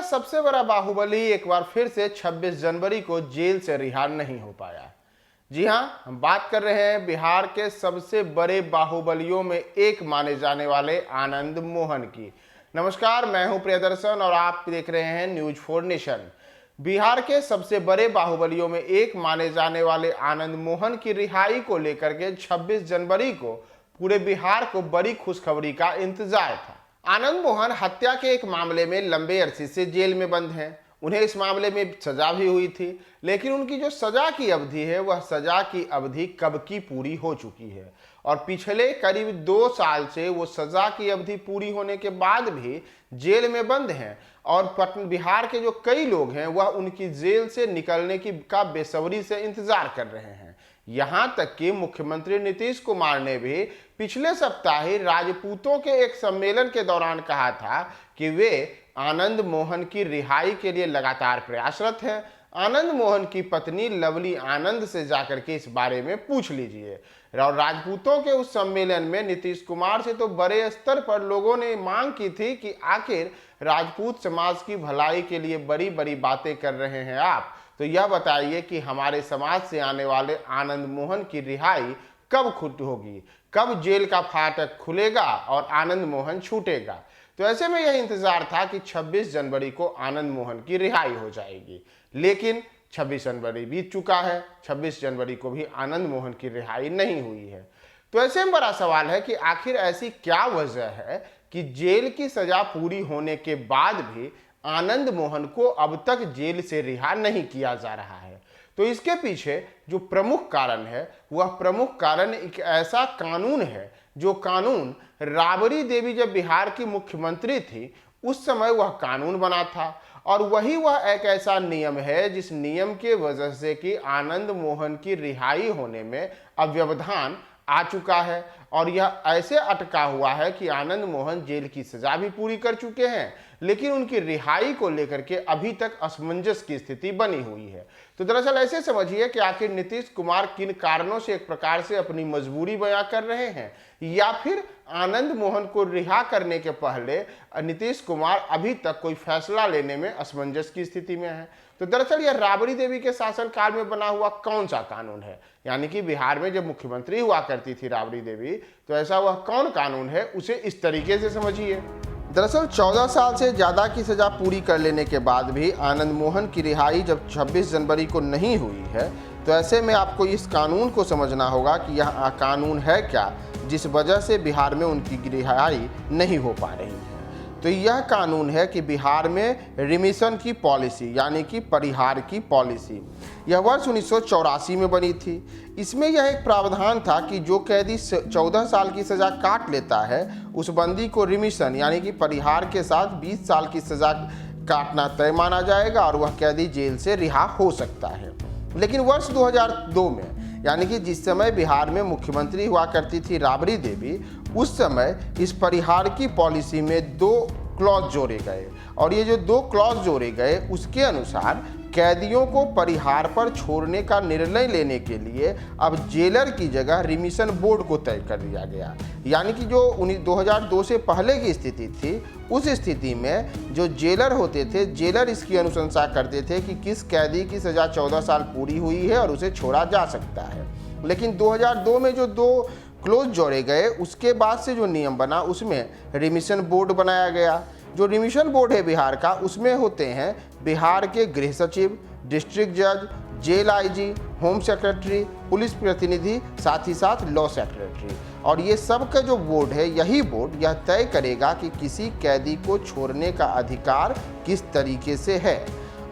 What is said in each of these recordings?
सबसे बड़ा बाहुबली एक बार फिर से 26 जनवरी को जेल से रिहा नहीं हो पाया। जी हां, हम बात कर रहे हैं बिहार के सबसे बड़े बाहुबलियों में एक माने जाने वाले आनंद मोहन की। नमस्कार, मैं हूं प्रियदर्शन और आप देख रहे हैं न्यूज 4 नेशन। बिहार के सबसे बड़े बाहुबलियों में एक माने जाने वाले आनंद मोहन की रिहाई को लेकर के 26 जनवरी को पूरे बिहार को बड़ी खुशखबरी का इंतजार था। आनंद मोहन हत्या के एक मामले में लंबे अरसे से जेल में बंद हैं। उन्हें इस मामले में सजा भी हुई थी, लेकिन उनकी जो सजा की अवधि है वह सजा की अवधि कब की पूरी हो चुकी है और पिछले करीब 2 साल से वो सजा की अवधि पूरी होने के बाद भी जेल में बंद हैं और बिहार के जो कई लोग हैं वह उनकी जेल से निकलने का बेसब्री से इंतजार कर रहे हैं। यहां तक कि मुख्यमंत्री नीतीश कुमार ने भी पिछले सप्ताह ही राजपूतों के एक सम्मेलन के दौरान कहा था कि वे आनंद मोहन की रिहाई के लिए लगातार प्रयासरत हैं। आनंद मोहन की पत्नी लवली आनंद से जाकर के इस बारे में पूछ लीजिए। और राजपूतों के उस सम्मेलन में नीतीश कुमार से तो बड़े स्तर पर लोगों ने मांग की थी कि आखिर राजपूत समाज की भलाई के लिए बड़ी बड़ी बातें कर रहे हैं आप, तो यह बताइए कि हमारे समाज से आने वाले आनंद मोहन की रिहाई कब खुद होगी, कब जेल का फाटक खुलेगा और आनंद मोहन छूटेगा। तो ऐसे में यह इंतजार था कि 26 जनवरी को आनंद मोहन की रिहाई हो जाएगी, लेकिन 26 जनवरी बीत चुका है, 26 जनवरी को भी आनंद मोहन की रिहाई नहीं हुई है। तो ऐसे में बड़ा सवाल है कि आखिर ऐसी क्या वजह है कि जेल की सजा पूरी होने के बाद भी आनंद मोहन को अब तक जेल से रिहा नहीं किया जा रहा है। तो इसके पीछे जो प्रमुख कारण है वह प्रमुख कारण एक ऐसा कानून है जो कानून राबड़ी देवी जब बिहार की मुख्यमंत्री थी उस समय वह कानून बना था और वह एक ऐसा नियम है जिस नियम के वजह से कि आनंद मोहन की रिहाई होने में अब व्यवधान आ चुका है और यह ऐसे अटका हुआ है कि आनंद मोहन जेल की सजा भी पूरी कर चुके हैं, लेकिन उनकी रिहाई को लेकर के अभी तक असमंजस की स्थिति बनी हुई है। तो दरअसल ऐसे समझिए कि आखिर नीतीश कुमार किन कारणों से एक प्रकार से अपनी मजबूरी बयां कर रहे हैं, या फिर आनंद मोहन को रिहा करने के पहले नीतीश कुमार अभी तक कोई फैसला लेने में असमंजस की स्थिति में है। तो दरअसल यह राबड़ी देवी के शासनकाल में बना हुआ कौन सा कानून है, यानी कि बिहार में जब मुख्यमंत्री हुआ करती थी राबड़ी देवी, तो ऐसा वह कौन कानून है उसे इस तरीके से समझिए। दरअसल 14 साल से ज़्यादा की सज़ा पूरी कर लेने के बाद भी आनंद मोहन की रिहाई जब 26 जनवरी को नहीं हुई है, तो ऐसे में आपको इस कानून को समझना होगा कि यह कानून है क्या जिस वजह से बिहार में उनकी रिहाई नहीं हो पा रही है। तो यह कानून है कि बिहार में रिमिशन की पॉलिसी यानी कि परिहार की पॉलिसी, यह वर्ष 1984 में बनी थी। इसमें यह एक प्रावधान था कि जो कैदी 14 साल की सज़ा काट लेता है उस बंदी को रिमिशन यानी कि परिहार के साथ 20 साल की सज़ा काटना तय माना जाएगा और वह कैदी जेल से रिहा हो सकता है। लेकिन वर्ष 2002 में, यानी कि जिस समय बिहार में मुख्यमंत्री हुआ करती थी राबड़ी देवी, उस समय इस परिहार की पॉलिसी में 2 क्लॉज जोड़े गए और ये जो 2 क्लॉज जोड़े गए उसके अनुसार कैदियों को परिहार पर छोड़ने का निर्णय लेने के लिए अब जेलर की जगह रिमिशन बोर्ड को तय कर दिया गया। यानी कि जो 2002 से पहले की स्थिति थी उस स्थिति में जो जेलर होते थे, जेलर इसकी अनुशंसा करते थे कि किस कैदी की सज़ा 14 साल पूरी हुई है और उसे छोड़ा जा सकता है। लेकिन 2002 में जो 2 क्लोज जोड़े गए उसके बाद से जो नियम बना उसमें रिमिशन बोर्ड बनाया गया। जो रिमिशन बोर्ड है बिहार का, उसमें होते हैं बिहार के गृह सचिव, डिस्ट्रिक्ट जज, jail IG, home secretary, police प्रतिनिधि, साथ ही साथ लॉ सेक्रेटरी। और ये सब का जो बोर्ड है, यही बोर्ड यह तय करेगा कि किसी कैदी को छोड़ने का अधिकार किस तरीके से है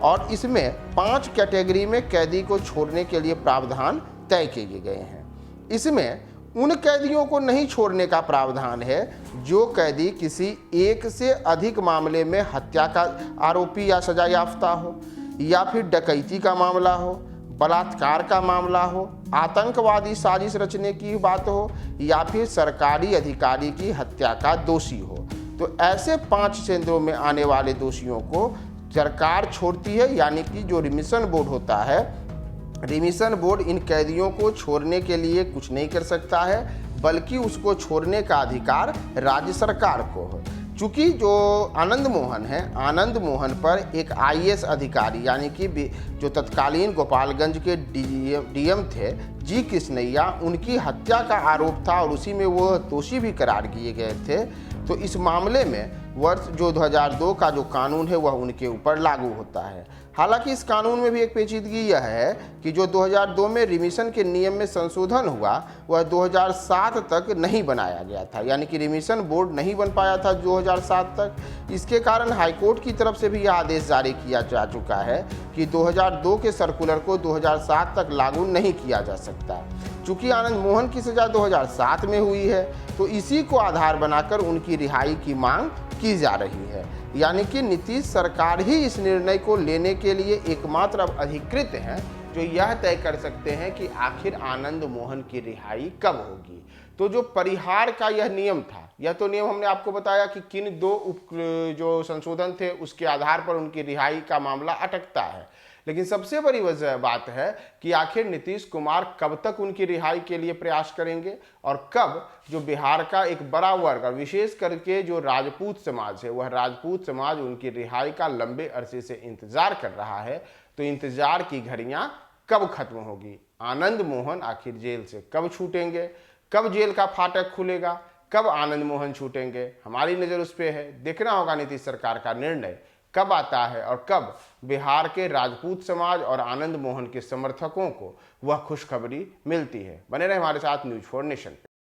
और इसमें 5 कैटेगरी में कैदी को छोड़ने के लिए प्रावधान तय किए गए हैं। इसमें उन कैदियों को नहीं छोड़ने का प्रावधान है जो कैदी किसी एक से अधिक मामले में हत्या का आरोपी या सजा याफ्ता हो, या फिर डकैती का मामला हो, बलात्कार का मामला हो, आतंकवादी साजिश रचने की बात हो, या फिर सरकारी अधिकारी की हत्या का दोषी हो। तो ऐसे 5 केंद्रों में आने वाले दोषियों को सरकार छोड़ती है, यानी कि जो रिमिशन बोर्ड होता है, रिमिशन बोर्ड इन कैदियों को छोड़ने के लिए कुछ नहीं कर सकता है, बल्कि उसको छोड़ने का अधिकार राज्य सरकार को है। चूंकि जो आनंद मोहन है, आनंद मोहन पर एक आईएएस अधिकारी यानी कि जो तत्कालीन गोपालगंज के डीएम थे जी कृष्णैया, उनकी हत्या का आरोप था और उसी में वो दोषी भी करार किए गए थे। तो इस मामले में वर्ष जो 2002 का जो कानून है वह उनके ऊपर लागू होता है। हालांकि इस कानून में भी एक पेचीदगी यह है कि जो 2002 में रिमिशन के नियम में संशोधन हुआ वह 2007 तक नहीं बनाया गया था, यानी कि रिमिशन बोर्ड नहीं बन पाया था 2007 तक। इसके कारण हाईकोर्ट की तरफ से भी यह आदेश जारी किया जा चुका है कि 2002 के सर्कुलर को 2007 तक लागू नहीं किया जा सकता। चूंकि आनंद मोहन की सजा 2007 में हुई है तो इसी को आधार बनाकर उनकी रिहाई की मांग की जा रही है, यानी कि नीतीश सरकार ही इस निर्णय को लेने के लिए एकमात्र अब अधिकृत हैं जो यह तय कर सकते हैं कि आखिर आनंद मोहन की रिहाई कब होगी। तो जो परिहार का यह नियम था, यह तो नियम हमने आपको बताया कि किन दो जो संशोधन थे उसके आधार पर उनकी रिहाई का मामला अटकता है, लेकिन सबसे बड़ी वजह बात है कि आखिर नीतीश कुमार कब तक उनकी रिहाई के लिए प्रयास करेंगे और कब जो बिहार का एक बड़ा वर्ग और विशेष करके जो राजपूत समाज है वह राजपूत समाज उनकी रिहाई का लंबे अरसे से इंतजार कर रहा है। तो इंतजार की घड़ियां कब खत्म होगी, आनंद मोहन आखिर जेल से कब छूटेंगे, कब जेल का फाटक खुलेगा, कब आनंद मोहन छूटेंगे, हमारी नज़र उस पर है। देखना होगा नीतीश सरकार का निर्णय कब आता है और कब बिहार के राजपूत समाज और आनंद मोहन के समर्थकों को वह खुशखबरी मिलती है। बने रहे हमारे साथ न्यूज़ 4 नेशन पे।